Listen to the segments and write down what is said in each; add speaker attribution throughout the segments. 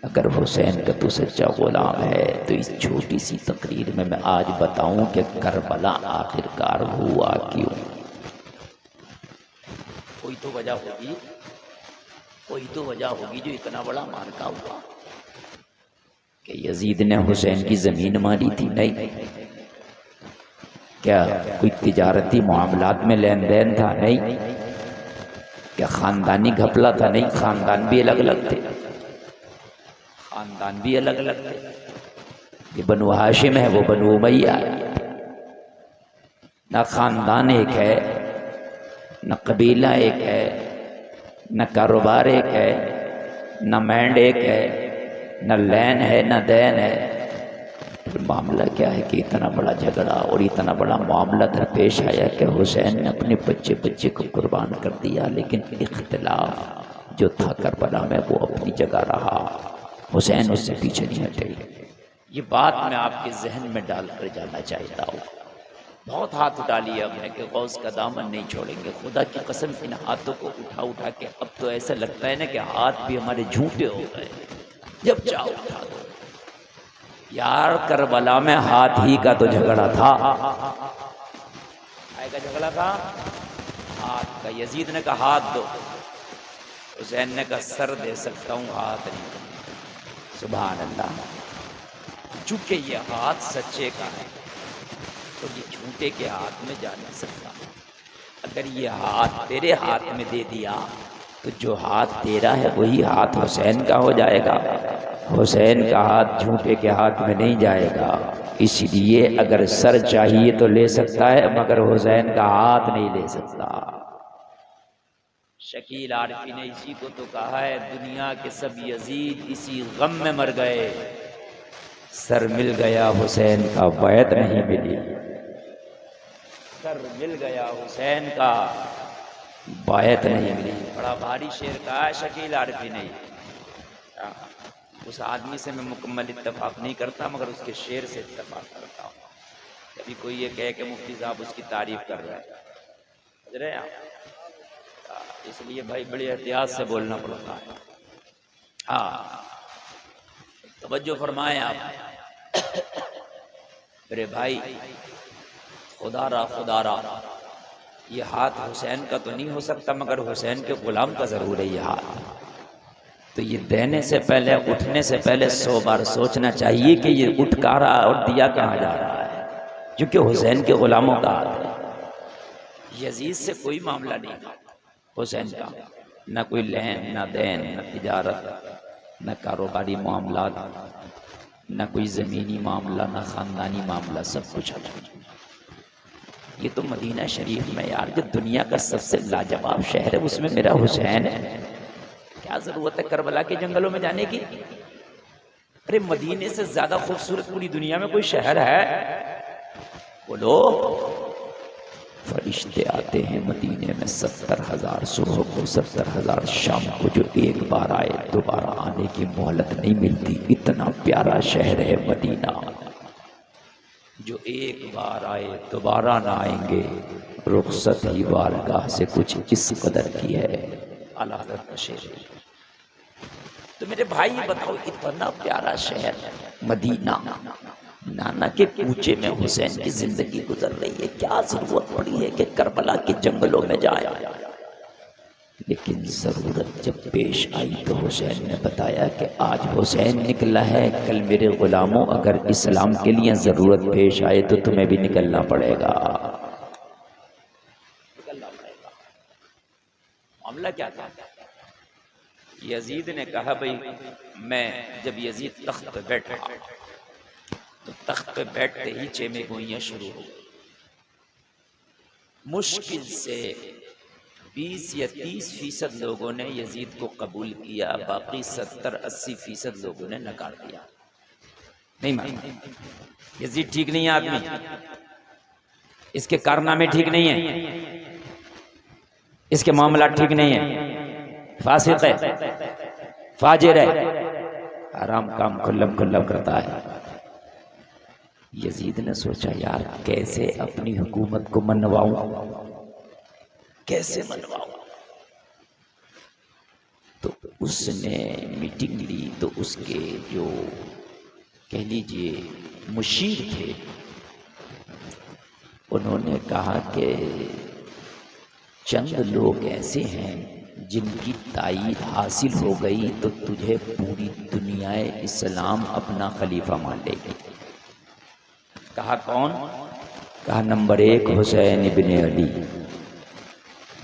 Speaker 1: अगर हुसैन का तू सच्चा गुलाम है तो इस छोटी सी तकरीर में मैं आज बताऊं कि करबला आखिरकार हुआ क्यों। कोई तो वजह होगी, कोई तो वजह होगी जो इतना बड़ा मार्का हुआ कि यजीद ने हुसैन की जमीन मारी थी। नहीं, क्या कोई तिजारती मामलात में लेन देन था? नहीं। क्या खानदानी घपला था? नहीं, खानदान भी अलग अलग थे, खानदान भी अलग अलग थे। ये बनु हाशिम है, वो बनु उमैया है। ना खानदान एक है, न कबीला एक है, न कारोबार एक है, न मैंड एक है, न लैन है, न दैन है। फिर मामला क्या है कि इतना बड़ा झगड़ा और इतना बड़ा मामला दरपेश आया कि हुसैन ने अपने बच्चे बच्चे को कुर्बान कर दिया, लेकिन इख्तिलाफ जो था करबला में वो अपनी जगह रहा। हुसैन उससे पीछे नहीं हटे। ये बात मैं आपके जहन में डालकर जाना चाहता हूँ। बहुत हाथ उठा लिए हमने कि गौस का दामन नहीं छोड़ेंगे। खुदा की कसम इन हाथों को उठा उठा के अब तो ऐसा लगता है ना कि हाथ भी हमारे झूठे हो गए। जब चाहो उठा दो यार। करबला में हाथ ही का तो झगड़ा था, काय का झगड़ा था? हाथ का। यजीद ने कहा हाथ दो, हुसैन ने कहा सर दे सकता हूँ, हाथ नहीं। सुभान अल्लाह। चूंकि ये हाथ सच्चे का है तो ये झूठे के हाथ में जा नहीं सकता। अगर ये हाथ तेरे हाथ में दे दिया तो जो हाथ तेरा है वही हाथ हुसैन का हो जाएगा। हुसैन का हाथ झूठे के हाथ में नहीं जाएगा। इसलिए अगर सर चाहिए तो ले सकता है, मगर हुसैन का हाथ नहीं ले सकता। शकील आरफी ने इसी को तो कहा है, दुनिया के सब यजीद इसी गम में मर गए, सर मिल गया हुसैन का बैत नहीं मिली। सर मिल गया हुसैन का बैत नहीं मिली। बड़ा भारी शेर कहा है शकील आरफी ने। उस आदमी से मैं मुकम्मल इत्तेफाक नहीं करता, मगर उसके शेर से इत्तेफाक करता हूँ। कभी कोई ये कहे कि मुफ्ती साहब उसकी तारीफ कर रहे हैं, समझ रहे हैं आप? इसलिए भाई बड़ी एहतियात से बोलना पड़ता है। हाँ, तवज्जो फरमाएं आप। मेरे भाई, खुदारा खुदारा, ये हाथ हुसैन का तो नहीं हो सकता, मगर हुसैन के गुलाम का जरूर है ये हाथ। तो ये देने से पहले, उठने से पहले 100 बार सोचना चाहिए कि ये उठ कहाँ रहा और दिया कहाँ जा रहा है, क्योंकि हुसैन के गुलामों का हाथ है। यजीद से कोई मामला नहीं था हुसैन का, न कोई लेन, न देन, न तिजारत, न कारोबारी मामला, न कोई ज़मीनी मामला, न ख़ानदानी मामला, सब कुछ अलग। ये तो मदीना शरीफ में यार, जो दुनिया का सबसे लाजवाब शहर है, उसमें मेरा हुसैन है। क्या ज़रूरत है करबला के जंगलों में जाने की? अरे मदीने से ज़्यादा खूबसूरत पूरी दुनिया में कोई शहर है? बोलो। फरिश्ते आते हैं मदीने में 70,000 सुबह को, 70,000 शाम को, जो एक बार आए दोबारा आने की मोहलत नहीं मिलती। इतना प्यारा शहर है मदीना, जो एक बार आए दोबारा ना आएंगे। रुखसत ही बारगाह से कुछ इस कदर की है। आला हज़रत का शेर। तो मेरे भाई बताओ, इतना प्यारा शहर मदीना, नाना के पूछे में हुसैन की जिंदगी गुजर रही है। क्या जरूरत पड़ी है कि करबला के जंगलों में जाए? लेकिन जरूरत जब पेश आई तो हुसैन ने बताया कि आज हुसैन निकला है, कल मेरे गुलामों अगर इस्लाम के लिए जरूरत पेश आए तो तुम्हें भी निकलना पड़ेगा। मामला क्या था? यजीद ने कहा, भाई मैं जब यजीद तख्त पे बैठा तो तख्त पे बैठते ही चेमे गोइयां शुरू हो गई। मुश्किल से 20 या 30% लोगों ने यजीद को कबूल किया, बाकी 70-80% लोगों ने नकार दिया। नहीं माना, यजीद ठीक नहीं है आदमी, इसके कारनामे ठीक नहीं है, इसके मामला ठीक नहीं है, फासिक है, फाजिर है, हराम काम खुल्लम खुल्लम करता है। यजीद ने सोचा, यार कैसे अपनी हुकूमत को मनवाऊं, कैसे मनवाऊं? तो उसने मीटिंग ली तो उसके जो कह लीजिए मुशीर थे, उन्होंने कहा कि चंद लोग ऐसे हैं जिनकी तायीद हासिल हो गई तो तुझे पूरी दुनिया इस्लाम अपना खलीफा मान लेगी। कहा कौन? कहा नंबर 1 हुसैन इब्न अली,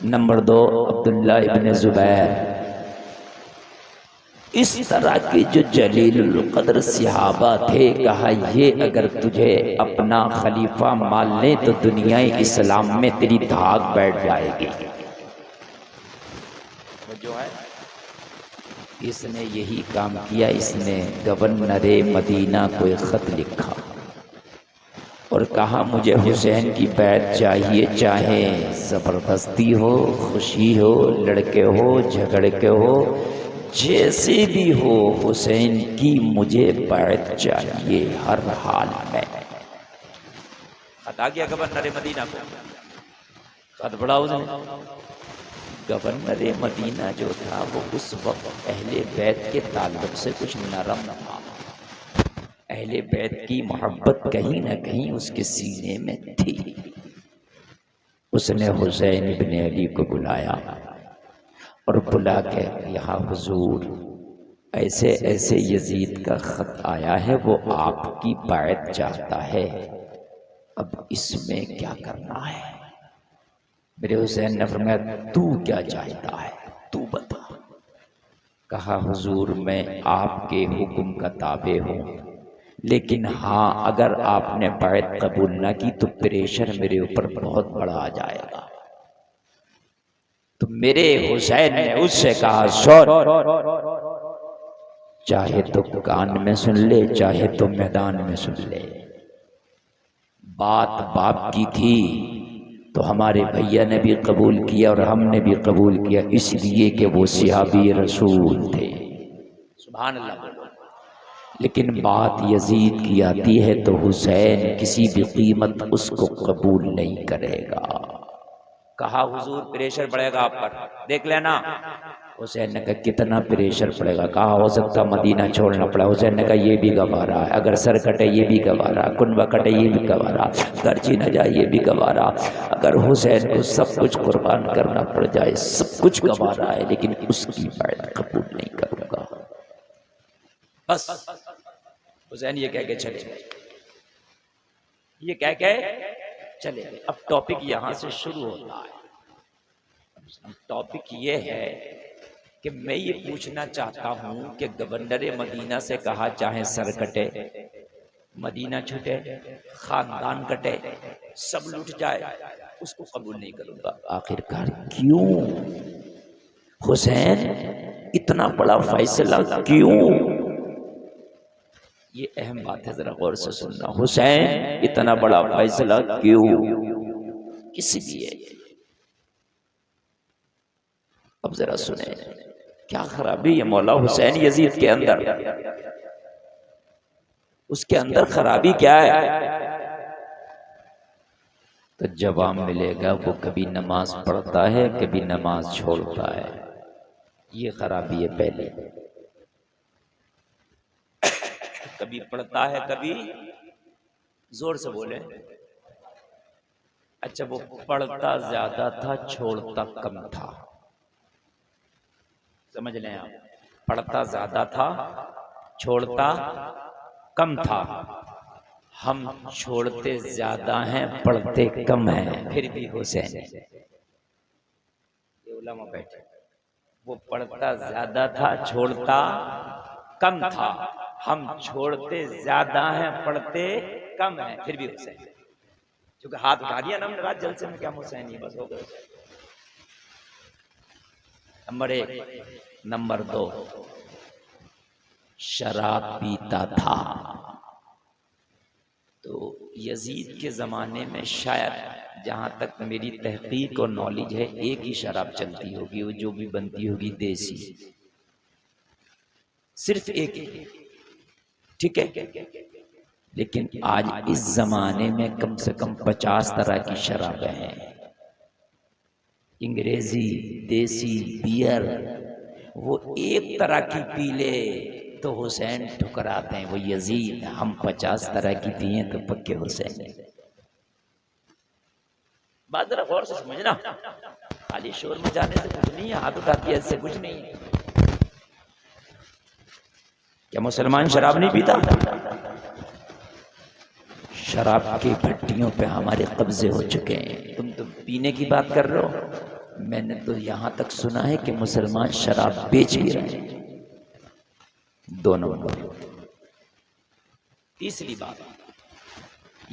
Speaker 1: नंबर 2 अब्दुल्ला इब्न जुबैर। इस तरह के जो जलीलुल कद्र सहाबा थे, कहा ये अगर तुझे अपना खलीफा मान ले तो दुनिया इस्लाम में तेरी धाक बैठ जाएगी। वो जो है इसने यही काम किया। इसने गवर्नर मदीना को एक खत लिखा और कहा मुझे हुसैन की बैत चाहिए, चाहे ज़बरदस्ती हो, खुशी हो, लड़के हो, झगड़ के हो, जैसे भी हो, हुसैन की मुझे बैत चाहिए हर हाल में। खता गया गवर्नर मदीना को, खत पढ़ा उसने। गवर्नर मदीना जो था वो उस वक्त अहले बैत के ताल्लुक से कुछ नरम था। अहले बैत की मोहब्बत कहीं न कहीं उसके सीने में थी। उसने हुसैन इब्न अली को बुलाया और बुला के यहाँ हुजूर ऐसे ऐसे यजीद का खत आया है, वो आपकी बैत चाहता है, अब इसमें क्या करना है? मेरे हुसैन ने फरमाया तू क्या चाहता है, तू बता। कहा हुजूर मैं आपके हुक्म का ताबे हूँ, लेकिन हाँ अगर आपने बैत कबूल ना की तो प्रेशर मेरे ऊपर बहुत बड़ा आ जाएगा। तो मेरे हुसैन ने उससे कहा सुन, चाहे तो कान में सुन ले, चाहे तो मैदान में सुन ले। बात बाप की थी तो हमारे भैया ने भी कबूल किया और हमने भी कबूल किया, इसलिए कि वो सहाबी रसूल थे। सुभान अल्लाह। लेकिन बात यजीद की आती है तो हुसैन किसी भी कीमत उसको कबूल नहीं करेगा। कहा हुजूर प्रेशर पड़ेगा आप पर, देख लेना। हुसैन ने कहा कितना प्रेशर पड़ेगा? कहा हो सकता मदीना छोड़ना पड़ा। हुसैन ने कहा ये भी गवारा है, अगर सर कटे ये भी गवारा, कुनबा कटे ये भी गवारा, गर्जी न जाए ये भी गवारा। अगर हुसैन को सब कुछ कुर्बान करना पड़ जाए सब कुछ गवारा है, लेकिन उसकी बैत कबूल नहीं करूंगा। बस हुसैन ये कह के चले, ये कह के चले। अब टॉपिक यहां से शुरू होता है। टॉपिक ये है कि मैं ये पूछना चाहता हूं कि गवर्नर मदीना से कहा चाहे सर कटे, मदीना छूटे, खानदान कटे, सब लूट जाए, उसको कबूल नहीं करूंगा। आखिरकार क्यों हुसैन इतना बड़ा फैसला क्यों? ये अहम बात है, जरा गौर से सुनना। हुसैन इतना बड़ा फैसला क्यों, किस लिए? अब जरा सुने, क्या खराबी है मौला हुसैन यजीद के अंदर? उसके अंदर खराबी क्या है? तो जवाब मिलेगा वो कभी नमाज पढ़ता है, कभी नमाज छोड़ता है। ये खराबी है पहले। कभी पढ़ता है, कभी जोर से बोले। अच्छा, वो पढ़ता ज्यादा था, छोड़ता कम था। समझ लें आप, पढ़ता ज्यादा था, छोड़ता कम था। हम छोड़ते ज्यादा हैं, पढ़ते कम हैं, फिर भी हुसैन है। ये उलमा बैठे, वो पढ़ता ज्यादा था, छोड़ता कम था। हम छोड़ते ज्यादा हैं, पढ़ते कम हैं, फिर भी हुसैन। क्योंकि हाथ उठा दिया ना हमने रात जलसे में, क्या हुसैन ही बस हो गए। नंबर 1। नंबर 2, शराब पीता था। तो यजीद के ज़माने में शायद जहाँ तक मेरी तहकीक और नॉलेज है एक ही शराब चलती होगी, वो जो भी बनती होगी देसी, सिर्फ एक ही, ठीक है। लेकिन आज इस ज़माने में कम से कम 50 तरह की शराबें हैं। अंग्रेजी, देसी, बियर, वो एक तरह की पी ले तो हुसैन ठुकराते हैं, वो यजीद। हम 50 तरह की पिए तो पक्के हुसैन। बात जरा गौर से समझना, खाली शोर मचाने से कुछ नहीं है, हाथ उठाती है इससे कुछ नहीं है। क्या मुसलमान शराब नहीं पीता? शराब की भट्टियों पे हमारे कब्जे हो चुके हैं। तुम तो पीने की बात कर रहे हो, मैंने तो यहां तक सुना है कि मुसलमान शराब बेच भी रहे हैं। 2 नंबर। तीसरी बात,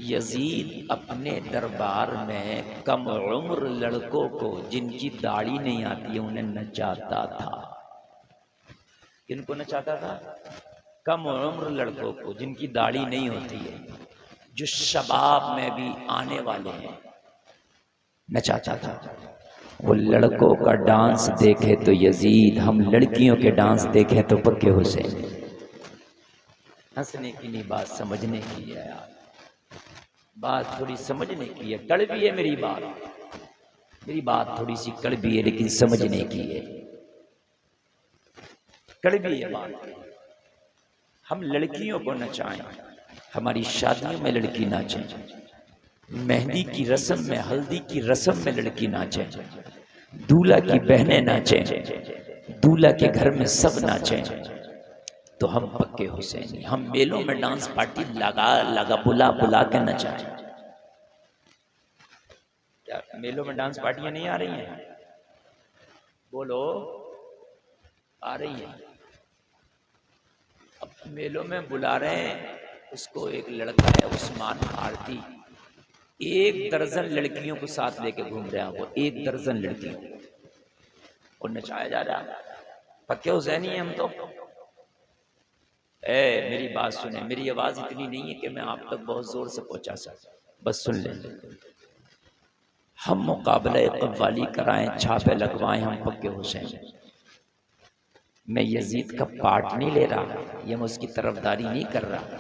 Speaker 1: यजीद अपने दरबार में कम उम्र लड़कों को जिनकी दाढ़ी नहीं आती है उन्हें नचाता था। किनको नचाता था? कम उम्र लड़कों को जिनकी दाढ़ी नहीं होती है, जो शबाब में भी आने वाले हैं, नचाता था। वो लड़कों का डांस देखे तो यजीद, हम लड़कियों के डांस देखे तो पक्के हुसैन। हंसने की नहीं, बात समझने की है यार, बात थोड़ी समझने की है। कड़वी है मेरी बात थोड़ी सी कड़वी है, लेकिन समझने की है। कड़वी है बात। हम लड़कियों को नचाएं, हमारी शादियों में लड़की नाचे, मेहंदी की रस्म में, हल्दी की रस्म में लड़की नाचे, दूल्हा की बहनें नाचे, दूल्हा के घर में सब नाचे, तो हम पक्के हुसैनी। हम मेलों में डांस पार्टी लगा बुला के नचाएं। क्या मेलों में डांस पार्टियां नहीं आ रही हैं? बोलो, आ रही हैं। अब मेलों में बुला रहे हैं उसको, एक लड़का है उस्मान भारती, 1 दर्जन लड़कियों को साथ लेके घूम रहे हैं। वो 1 दर्जन लड़कियों को नचाया जा रहा है। पक्के हुसैनी है हम तो। मेरी बात सुने, मेरी आवाज इतनी नहीं है कि मैं आप तक बहुत जोर से पहुंचा सकता, बस सुन ले। हम मुकाबले कव्वाली कराएं, छापे लगवाएं, हम पक्के हुसैन। मैं यजीद का पार्ट नहीं ले रहा, ये मैं उसकी तरफदारी नहीं कर रहा।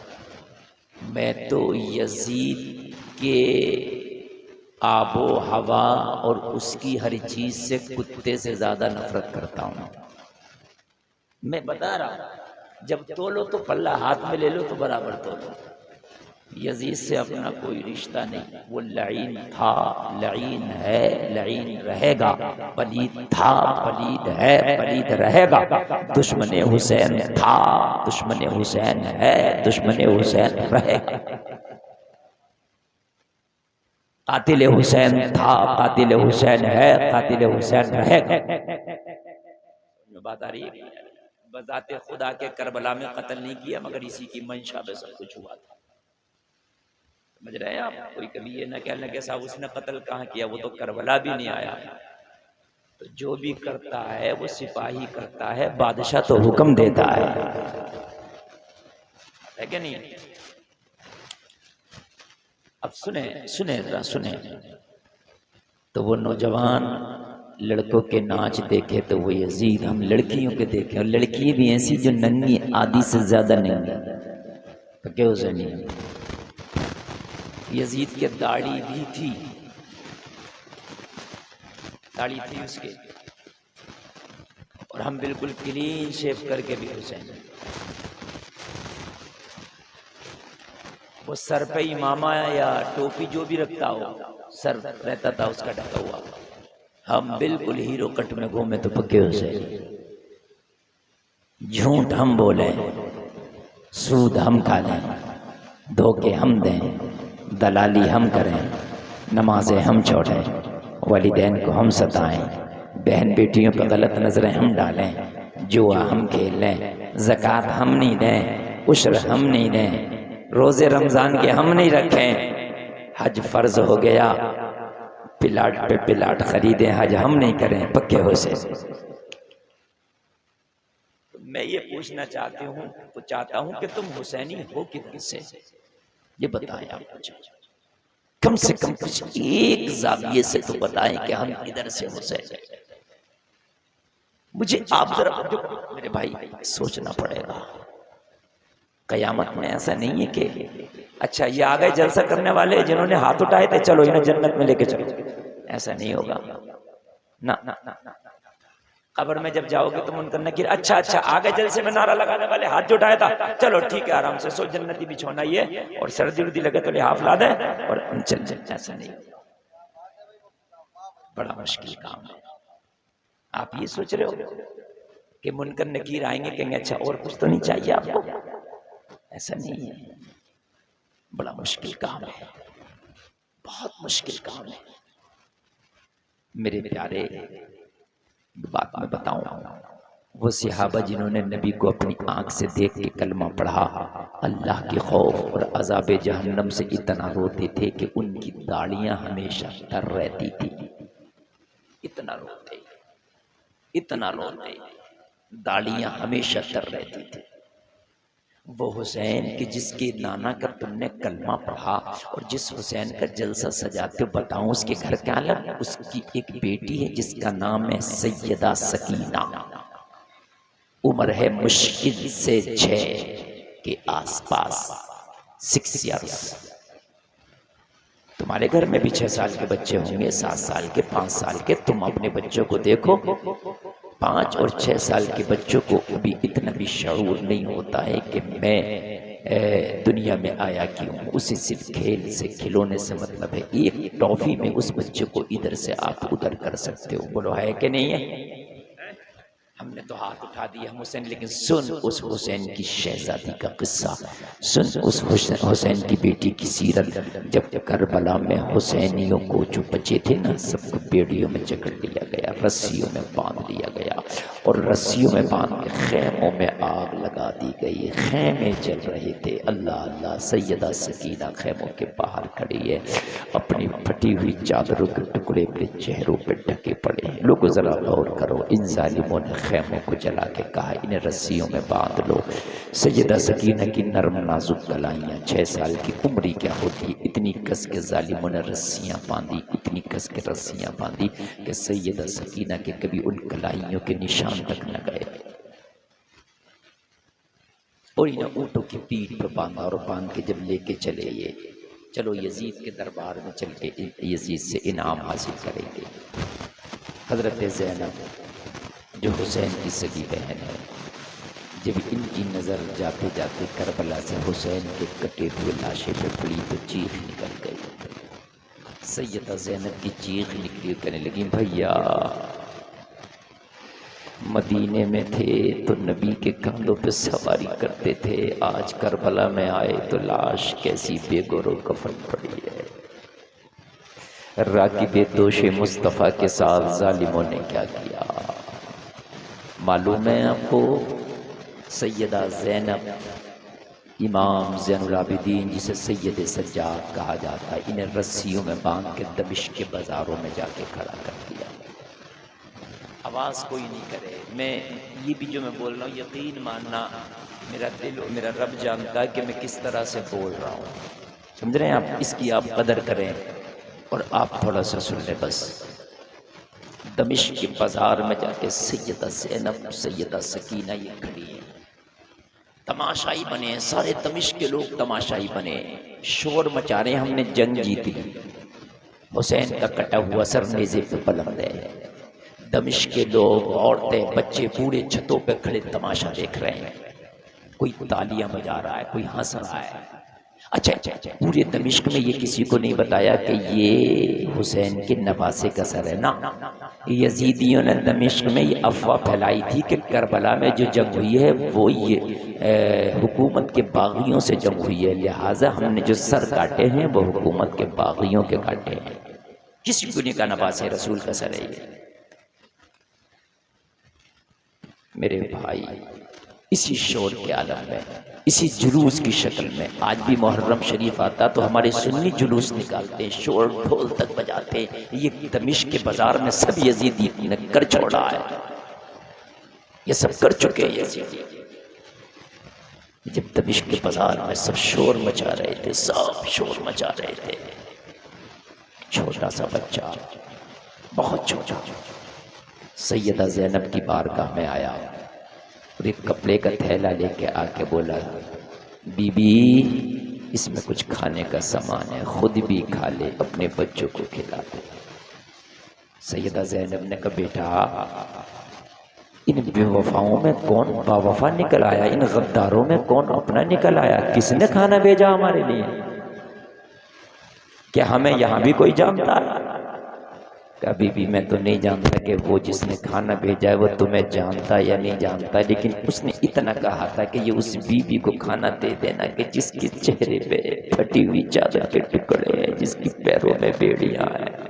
Speaker 1: मैं तो यजीद के आबो हवा और उसकी हर चीज से कुत्ते से ज्यादा नफरत करता हूं। मैं बता रहा, जब तोलो तो पल्ला हाथ में ले लो तो बराबर तोलो। यजीद से अपना कोई रिश्ता नहीं। वो लईन था, लईन है, लईन रहेगा। पलीद था, पलीद है, पलीद रहेगा। दुश्मन हुसैन था, दुश्मन हुसैन है, दुश्मन हुसैन रहेगा। कातिल हुसैन था, कातिल हुसैन है, कातिल हुसैन रहेगा। बात आ रही है? बजाते खुदा के करबला में कत्ल नहीं किया, मगर इसी की मंशा में सब कुछ हुआ था। समझ रहे हैं आप? कोई कभी ये न कहना कि साहब उसने कत्ल कहाँ किया, वो तो करबला भी नहीं आया। तो जो भी करता है वो सिपाही करता है, बादशाह तो हुक्म देता है कि नहीं? अब सुने जरा सुने। तो वो नौजवान लड़कों के नाच देखे तो वो यजीद, हम लड़कियों के देखे, और लड़की भी ऐसी जो नन्ही, आधी से ज्यादा नन्ही, तो क्या उसे नहीं। यजीद की दाढ़ी भी थी, दाढ़ी थी उसके, और हम बिल्कुल क्लीन शेव करके भी हुसैन। वो सर पे इमामा या टोपी जो भी रखता हो, सर रहता था उसका ढका हुआ। हम बिल्कुल हीरो कट में घूमे तो पक्के हुसैन। झूठ हम बोले, सूद हम खा लें, धोखे हम दें, दलाली हम करें, नमाजें हम छोड़ें, वालिदैन को हम सताएं, बहन बेटियों पर गलत नजरें हम डालें, जुआ हम खेल लें, ज़कात हम नहीं दें, उश्र हम नहीं दें, रोज़े रमज़ान के हम नहीं रखें, हज फ़र्ज हो गया, पिलाट पे पिलाट खरीदें, हज हम नहीं करें, पक्के हुसैन। मैं ये पूछना चाहता हूँ कि तुम हुसैनी हो किधर से, ये बताएं आप मुझे। कम से कम कुछ एक जाविये से तो बताएं कि हम किधर से हुसैन। मुझे आप जरा मेरे भाई सोचना पड़ेगा। कयामत में ऐसा नहीं है कि अच्छा ये आ गए जलसा करने वाले जिन्होंने हाथ उठाए थे, चलो इन्हें जन्नत में लेके चलो, ऐसा नहीं होगा ना। कब्र में जब जाओगे तो मुनकर नकीर अच्छा अच्छा आगे जलसे में नारा लगाने वाले हाथ जो उठाया था, चलो ठीक है आराम से सो, जन्नती बिछौना ये, और सर्दी उर्दी लगे तो लिहाफ ला दे और चल चल। ऐसा नहीं, बड़ा मुश्किल काम है। आप ये सोच रहे हो कि मुनकर नकीर आएंगे कहेंगे अच्छा और कुछ तो नहीं चाहिए आपको, ऐसा नहीं है। बड़ा मुश्किल काम है, बहुत मुश्किल काम है मेरे प्यारे। बात में बताऊं, वो सहाबा जिन्होंने नबी को अपनी आंख से देख के कलमा पढ़ा, अल्लाह के खौफ और अजाब जहन्नम से इतना रोते थे कि उनकी दाढ़ियां हमेशा तर रहती थी। इतना रोते, इतना रोते, दाढ़ियां हमेशा तर रहती थी। वो हुसैन कि जिसके नाना का तुमने कलमा पढ़ा और जिस हुसैन का जलसा सजाते हो, बताऊं उसके घर क्या लग, उसकी एक बेटी है जिसका नाम है सैयदा सकीना। उम्र है मुश्किल से 6 के आसपास, 6 इयर्स। तुम्हारे घर में भी 6 साल के बच्चे होंगे, 7 साल के, 5 साल के। तुम अपने बच्चों को देखो, 5 और 6 साल के बच्चों को अभी इतना भी शऊर नहीं होता है कि मैं दुनिया में आया क्यों। उसे सिर्फ खेल से, खिलौने से मतलब है। एक टॉफी में उस बच्चे को इधर से आप उधर कर सकते हो। बोलो है कि नहीं है? हमने तो हाथ उठा दिया हम हुसैन, लेकिन सुन उस हुसैन की शहजादी का किस्सा, सुन उस हुसैन की बेटी की सीरत। जब करबला में हुसैनियों को जो बचे थे ना, सबको बेड़ियों में जकड़ लिया गया, रस्सियों में बांध लिया गया और रस्सियों में बांध के खेमों में आग लगा दी गई। खेमे जल रहे थे। अल्लाह अल्लाह, सैयदा सकीना खेमों के बाहर खड़ी है, अपनी फटी हुई चादरों के टुकड़े अपने चेहरों पर ढके पड़े हैं। लोगों जरा गौर करो, इन जालिमों ने खेमों को जला के कहा इन्हें रस्सियों में बांध लो। सैयदा सकीना की नरम नाजुक कलाइयाँ, 6 साल की उम्र ही क्या होती है, इतनी कस के जालिमों ने रस्सियाँ बांधी, इतनी कस के रस्सियाँ बांधी कि सैयदा सकीना के कभी उन कलाइयों के निशान तक न गए। और इन्हें ऊँटों की पीठ पर बांधा और बांध के जब लेके चले ये, चलो यजीद के दरबार में चल के यजीद से इनाम हासिल करेंगे। हजरत ज़ैनब जो हुसैन की सगी बहन है, जब इनकी नज़र जाते जाते करबला से हुसैन के कटे हुए लाशे पे पड़ी तो चीख निकल गई। सैयदा ज़ैनब की चीख निकली, कहने लगी भैया मदीने में थे तो नबी के कंधों पे सवारी करते थे, आज करबला में आए तो लाश कैसी बेगोरो कफन पड़ी है। राकिबे दोषे मुस्तफ़ा के साथ जालिमों ने क्या किया मालूम है आपको? सैयदा ज़ैनब, इमाम ज़ैनुल आबिदीन जिसे सैयद सज्जाद कहा जाता है, इन्हें रस्सियों में बांध के दमिश्क के बाज़ारों में जाके खड़ा कर दिया। आवाज़ कोई नहीं करे। मैं ये भी जो मैं बोल रहा हूँ, यकीन मानना मेरा दिल और मेरा रब जानता है कि मैं किस तरह से बोल रहा हूँ, समझ रहे हैं आप? इसकी आप कदर करें और आप थोड़ा सा सुन लें बस। दमिश्क के बाजार में जाके सैयदा ज़ैनब, सैयदा सकीना ये खड़ी है, तमाशाई बने, सारे दमिश्क के लोग तमाशाई बने, शोर मचा रहे हैं हमने जंग जीत ली, हुसैन का कटा हुआ सर नेज़े पे बुलंद है। दमिश्क के लोग, औरतें, बच्चे, बूढ़े छतों पे खड़े तमाशा देख रहे हैं। कोई तालियां बजा रहा है, कोई हंस रहा है। अच्छा, पूरे दमिश्क में ये किसी को नहीं बताया कि ये हुसैन के नवासे का सर है ना। यजीदियों ने दमिश्क में ये अफवाह फैलाई थी कि करबला में जो जंग हुई है वो ये हुकूमत के बागियों से जंग हुई है, लिहाजा हमने जो सर काटे हैं वो हुकूमत के बागियों के काटे हैं। किसी को नहीं कहा नवासे रसूल का सर है ये। मेरे भाई, इसी शोर के आलम में, इसी जुलूस की शक्ल में आज भी मुहर्रम शरीफ आता तो हमारे सुन्नी जुलूस निकालते हैं, शोर ढोल तक बजाते हैं। ये दमिश्क के बाजार में सब यजीदी ने कर छोड़ा है, ये सब कर चुके हैं यजीदी। जब दमिश्क के बाजार में सब शोर मचा रहे थे, सब शोर मचा रहे थे, छोटा सा बच्चा, बहुत छोटा, सैयदा ज़ैनब की बारगाह में आया और एक कपड़े का थैला लेके आके बोला, बीबी इसमें कुछ खाने का सामान है, खुद भी खा ले, अपने बच्चों को खिला दे। सैयदा ज़ैनब ने कहा बेटा इन बेवफाओं में कौन बावफा निकल आया, इन गद्दारों में कौन अपना निकल आया? किसने खाना भेजा हमारे लिए? क्या हमें यहाँ भी कोई जानता है? कभी भी मैं तो नहीं जानता कि वो जिसने खाना भेजा है वो तुम्हें जानता या नहीं जानता, लेकिन उसने इतना कहा था कि ये उस बीबी को खाना दे देना कि जिसके चेहरे पे फटी हुई चादर के टुकड़े हैं, जिसकी पैरों में बेड़ियां हैं।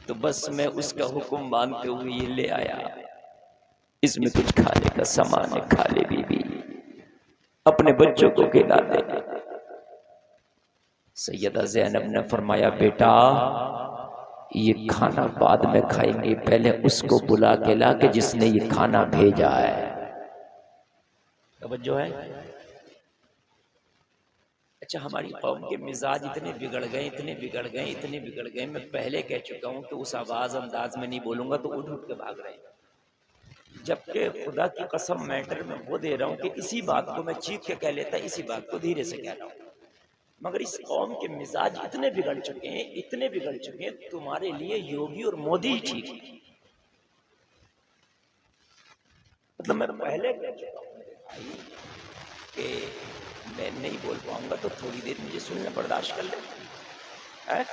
Speaker 1: तो बस मैं उसका हुक्म मानते हुए ये ले आया, इसमें कुछ खाने का सामान है, खा ले बीबी, अपने बच्चों को खिला दे। सैयदा ज़ैनब ने फरमाया, बेटा ये खाना बाद में खाएंगे, पहले उसको बुला के ला के जिसने ये खाना भेजा है। तवज्जो है? अच्छा, हमारी कौम के मिजाज इतने बिगड़ गए, इतने बिगड़ गए, इतने बिगड़ गए, मैं पहले कह चुका हूं कि उस आवाज अंदाज में नहीं बोलूंगा तो उठ उठ के भाग रहे हैं। जबकि खुदा की कसम मैटर में वो दे रहा हूं कि इसी बात को मैं चीख के कह लेता, इसी बात को धीरे से कह रहा हूं। मगर इस कौम के मिजाज इतने बिगड़ चुके हैं, इतने बिगड़ चुके हैं, तुम्हारे लिए योगी और मोदी ही ठीक है। मतलब मैं पहले कह चुका हूं कि मैं नहीं बोल पाऊंगा तो थोड़ी देर मुझे सुनना बर्दाश्त कर ले।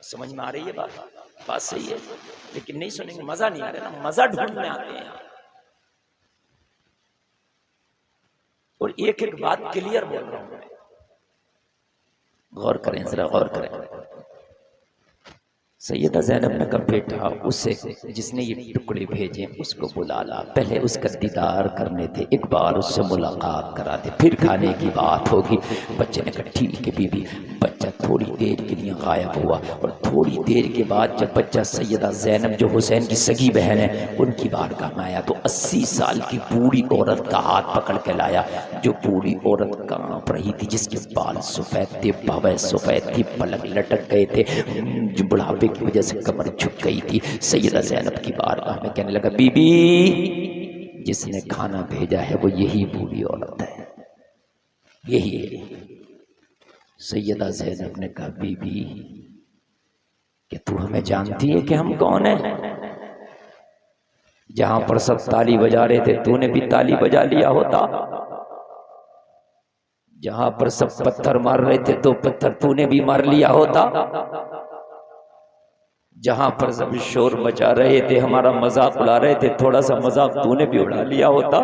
Speaker 1: समझ में आ रही है बात सही है, लेकिन नहीं सुनेंगे, मजा नहीं आ रहा ना, मजा ढूंढने आते हैं यहाँ। और एक एक बात क्लियर बोल रहा हूं मैं, गौर करें, जरा गौर करें। सैयदा ज़ैनब ने कहा, बेटा उसे जिसने ये टुकड़े भेजे उसको बुला ला, पहले उसका दीदार करने दे, एक बार उससे मुलाकात करा दे, फिर खाने की बात होगी। बच्चे ने कहा ठीक है बीबी। बच्चा थोड़ी देर के लिए गायब हुआ और थोड़ी देर के बाद जब बच्चा सैयदा ज़ैनब जो हुसैन की सगी बहन है उनकी बारगाह में आया तो 80 साल की बूढ़ी औरत का हाथ पकड़ के लाया। जो बूढ़ी औरत कांप रही थी, जिसके बाल सफ़ेद थे, बाबे सफ़ेद थी, पलक लटक गए थे, जो बुढ़ापे की वजह से कमर झुक गई थी। सैयदा ज़ैनब की बारगाह में कहने लगा, बीबी जिसने खाना भेजा है वो यही बूढ़ी औरत है, यही है। सैयदा ज़ैनब ने कहा, बीबी कि तू हमें जानती है कि हम कौन है? जहां पर सब ताली बजा रहे थे तूने भी ताली बजा लिया होता, जहां पर सब पत्थर मार रहे थे तो पत्थर तूने भी मार लिया होता, जहां पर सब शोर मचा रहे थे, हमारा मजाक उड़ा रहे थे, थोड़ा सा मजाक तूने भी उड़ा लिया होता।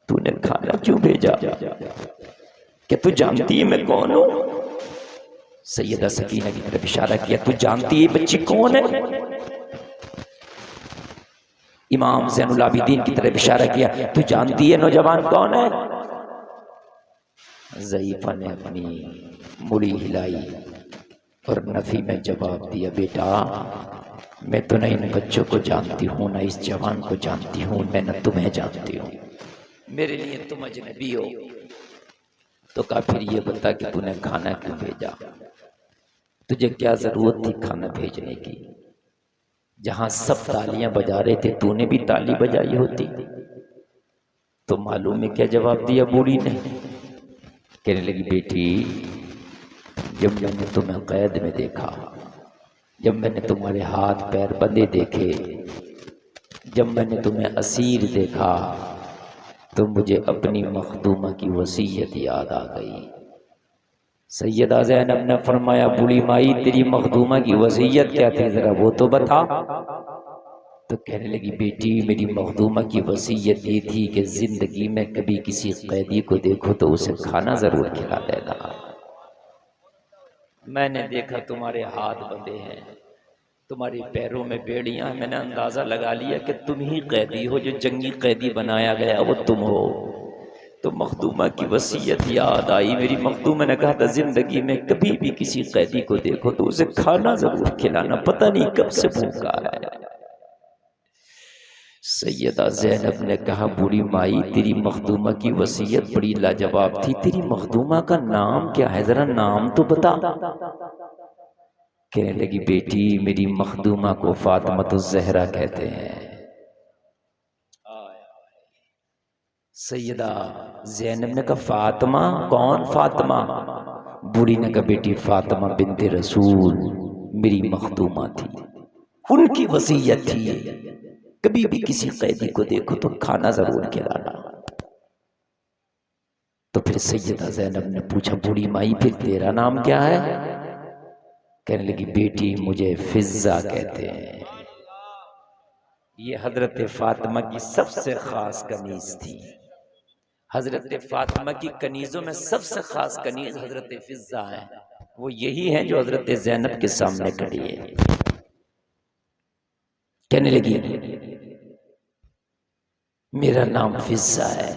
Speaker 1: तूने खाना क्यों भेजा? क्या तू जानती है मैं कौन हूं? सैयदा सकीना की तरफ इशारा किया, तू जानती है बच्ची कौन है? इमाम ज़ैनुल आबिदीन की तरफ इशारा किया, तू जानती है नौजवान कौन है? ज़ईफ़ा ने अपनी मुड़ी हिलाई और नफी में जवाब दिया, बेटा मैं तो नहीं इन बच्चों को जानती हूँ, ना इस जवान को जानती हूँ, मैं न तुम्हें जानती हूँ, मेरे लिए तुम अजनबी हो। तो कहा फिर ये बता कि तूने खाना क्यों भेजा? तुझे क्या जरूरत थी खाना भेजने की? जहां सब तालियां बजा रहे थे तूने भी ताली बजाई होती। तो मालूम है क्या जवाब दिया बूढ़ी ने? कहने लगी, बेटी जब मैंने तुम्हें कैद में देखा, जब मैंने तुम्हारे हाथ पैर बंधे देखे, जब मैंने तुम्हें असीर देखा तो मुझे अपनी मखदूमा की वसीयत याद आ गई। सैयदा ज़ैनब ने फरमाया, बूढ़ी माई तेरी मखदूमा की वसीयत क्या थी, जरा वो तो बता। तो कहने लगी, बेटी मेरी मखदूमा की वसीयत ये थी कि जिंदगी में कभी किसी कैदी को देखो तो उसे खाना जरूर खिला देना। मैंने देखा तुम्हारे हाथ बंधे हैं, तुम्हारे पैरों में बेड़ियां, मैंने अंदाजा लगा लिया कि तुम ही कैदी हो, जो जंगी कैदी बनाया गया वो तुम हो। तो मखदूमा की वसीयत याद आई। मेरी मखदूमा ने कहा था, जिंदगी में कभी भी किसी कैदी को देखो तो उसे खाना जरूर खिलाना, पता नहीं कब से भूखा है। सैयदा ज़ैनब ने कहा, बूढ़ी माई तेरी मखदूमा की वसीयत बड़ी लाजवाब थी, तेरी मखदूमा का नाम क्या है, जरा नाम तो बता। कहने लगी, बेटी मेरी मखदूमा को फातिमा ज़हरा कहते हैं। सैयदा ज़ैनब ने कहा, फातिमा? कौन फातिमा? बूढ़ी ने कहा, बेटी फातिमा बिन्ते रसूल मेरी मखदूमा थी।
Speaker 2: उनकी वसीयत थी ये, कभी भी किसी कैदी को देखो तो खाना जरूर खिलाना। तो फिर सैयदा ज़ैनब ने पूछा, बूढ़ी माई फिर तेरा नाम क्या है? कहने लगी, बेटी मुझे फिज़्ज़ा कहते हैं। ये हजरत फातिमा की सबसे खास कनीज थी। हजरत फातिमा की कनीजों में सबसे खास कनीज हजरत फिज़्ज़ा है। वो यही है जो हजरत ज़ैनब के सामने खड़ी है। कहने लगी, मेरा नाम फिज़्ज़ा है।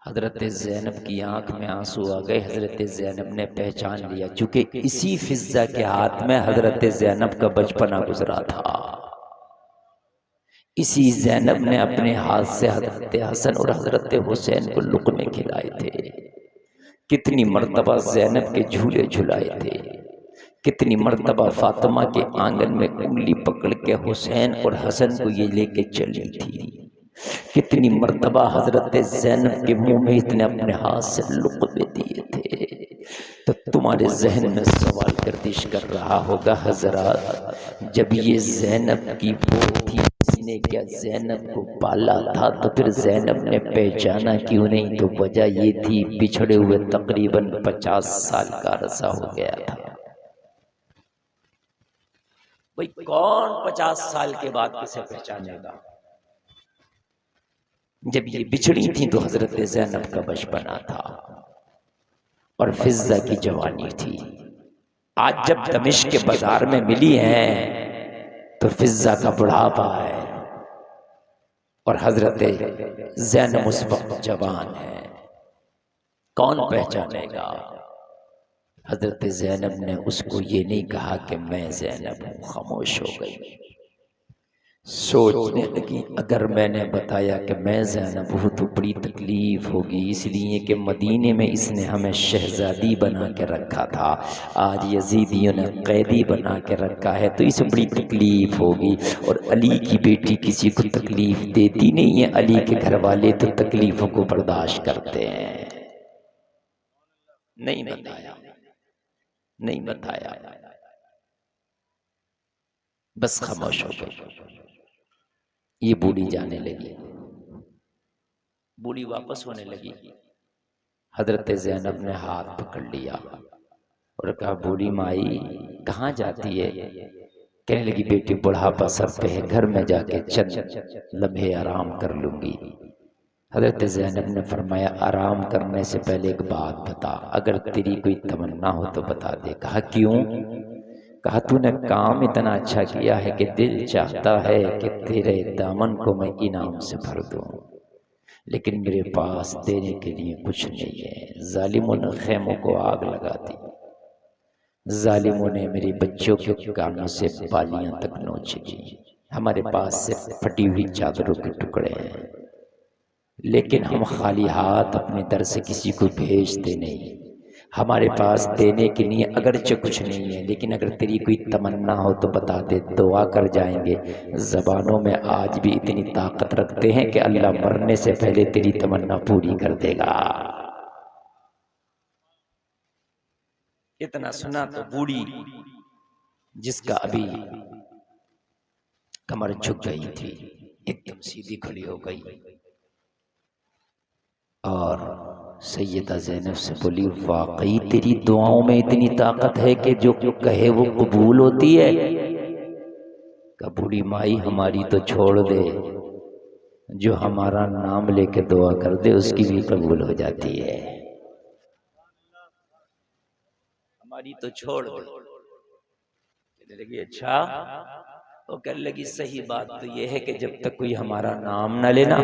Speaker 2: हजरत ज़ैनब की आंख में आंसू आ गए। हजरत ज़ैनब ने पहचान लिया, चूंकि इसी फिज़्ज़ा के हाथ में हजरत ज़ैनब का बचपना गुजरा था। इसी ज़ैनब ने अपने हाथ से हजरत हसन और हजरत हुसैन को लुक़मे खिलाए थे। कितनी मर्तबा ज़ैनब के झूले झुलाए थे। कितनी मर्तबा फातिमा के आंगन में उंगली पकड़ के हुसैन और हसन को ये लेके चली थी। कितनी मर्तबा हजरत ज़ैनब के मुंह में इतने अपने हाथ से लुक़मे दिए थे। तो तुम्हारे जहन में सवाल गर्दिश कर रहा होगा, हजरत जब ये ज़ैनब की वो थी, इसने क्या ज़ैनब को पाला था, तो फिर ज़ैनब ने पहचाना क्यों नहीं? तो वजह ये थी, बिछड़े हुए तकरीबन 50 साल का अरसा हो गया था। भाई कौन 50 साल के बाद किसे पहचानेगा? जब ये बिछड़ी थी तो हजरत ज़ैनब का बचपना था और फिज़्ज़ा की जवानी थी। आज जब दमिश्क के बाजार में मिली हैं तो फिज़्ज़ा का बुढ़ापा है और हजरत ज़ैनब उस वक्त जवान है। कौन पहचानेगा? हजरत ज़ैनब ने उसको ये नहीं कहा कि मैं ज़ैनब हूँ, खामोश हो गई। सोचने लगी, अगर मैंने बताया कि मैं ज़ैनब हूँ तो बड़ी तकलीफ होगी, इसलिए कि मदीने में इसने हमें शहजादी बना के रखा था, आज यजीदियों ने कैदी बना के रखा है, तो इसे बड़ी तकलीफ होगी। और अली की बेटी किसी को तकलीफ देती नहीं है, अली के घर वाले तो तकलीफों को बर्दाश्त करते हैं। नहीं बताया, नहीं बताया, बस खामोश हो गई। ये बूढ़ी जाने लगी, बूढ़ी वापस होने लगी। हजरत ज़ैनब ने हाथ पकड़ लिया और कहा, बूढ़ी माई कहाँ जाती है? कहने लगी, बेटी बुढ़ापा सर पे है, घर में जाके चंद लम्हे आराम कर लूंगी। हजरत ज़ैनब ने फरमाया, आराम करने से पहले एक बात बता, अगर तेरी कोई तमन्ना हो तो बता दे। कहा, क्यों? कहा, तूने काम इतना अच्छा किया है कि दिल चाहता है कि तेरे दामन को मैं इनाम से भर दूं, लेकिन मेरे पास देने के लिए कुछ नहीं है। जालिमों ने खेमों को आग लगा दी, जालिमों ने मेरे बच्चों के कानों से बालियां तक नोच ली। हमारे पास सिर्फ फटी हुई चादरों के टुकड़े हैं, लेकिन हम खाली हाथ अपने दर से किसी को भेजते नहीं। हमारे पास देने के लिए अगरचे कुछ नहीं है, लेकिन अगर तेरी कोई तमन्ना हो तो बता दे, दुआ कर जाएंगे। ज़बानों में आज भी इतनी ताकत रखते हैं कि अल्लाह मरने से पहले तेरी तमन्ना पूरी कर देगा। इतना सुना तो बूढ़ी, जिसका अभी कमर झुक गई थी, एकदम सीधी खड़ी हो गई और सैयदा ज़ैनब से बोली, वाकई तेरी दुआओं में इतनी ताकत है कि जो कहे वो कबूल होती है? का बूढ़ी माई, हमारी तो छोड़ दे, जो हमारा नाम लेके दुआ कर दे उसकी भी कबूल हो जाती है। हमारी तो छोड़ दे। कहने लगी, अच्छा? वो कहने लगी, सही बात तो ये है कि जब तक कोई हमारा नाम न लेना,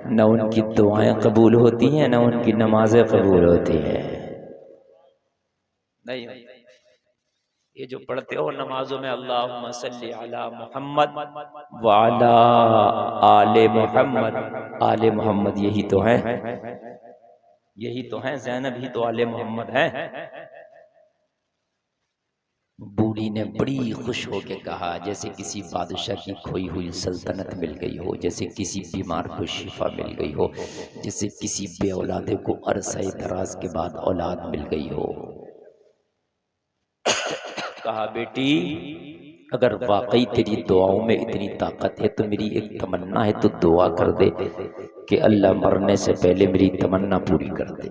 Speaker 2: न उनकी दुआएं कबूल होती हैं, न उनकी नमाजें कबूल होती हैं। नहीं, ये जो पढ़ते हो नमाजों में, अल्लाहुम्मा सल्ली अला मुहम्मद व अला आले मुहम्मद, आले मोहम्मद यही तो है, यही तो है, ज़ैनब ही तो आले मोहम्मद है। बूढ़ी ने बड़ी खुश होकर कहा, जैसे किसी बादशाह की खोई हुई सल्तनत मिल गई हो, जैसे किसी बीमार को शिफा मिल गई हो, जैसे किसी बे औलादे को अरसा दराज के बाद औलाद मिल गई हो। कहा, बेटी अगर वाकई तेरी दुआओं में इतनी ताकत है तो मेरी एक तमन्ना है, तो दुआ कर दे कि अल्लाह मरने से पहले मेरी तमन्ना पूरी कर दे।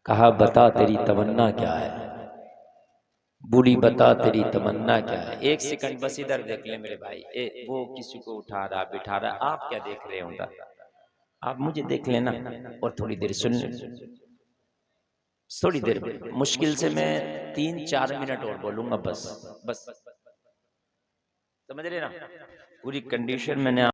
Speaker 2: कहा बता तेरी तमन्ना क्या है? बूढ़ी बता तेरी तमन्ना क्या है? एक सेकंड बस इधर देख ले मेरे भाई। वो किसी को उठा रहा बिठा रहा, आप क्या देख रहे हो उधर? आप मुझे देख लेना और थोड़ी देर सुन ले। थोड़ी देर, मुश्किल से मैं 3-4 मिनट और बोलूंगा, बस बस, समझ रहे ना? पूरी कंडीशन मैंने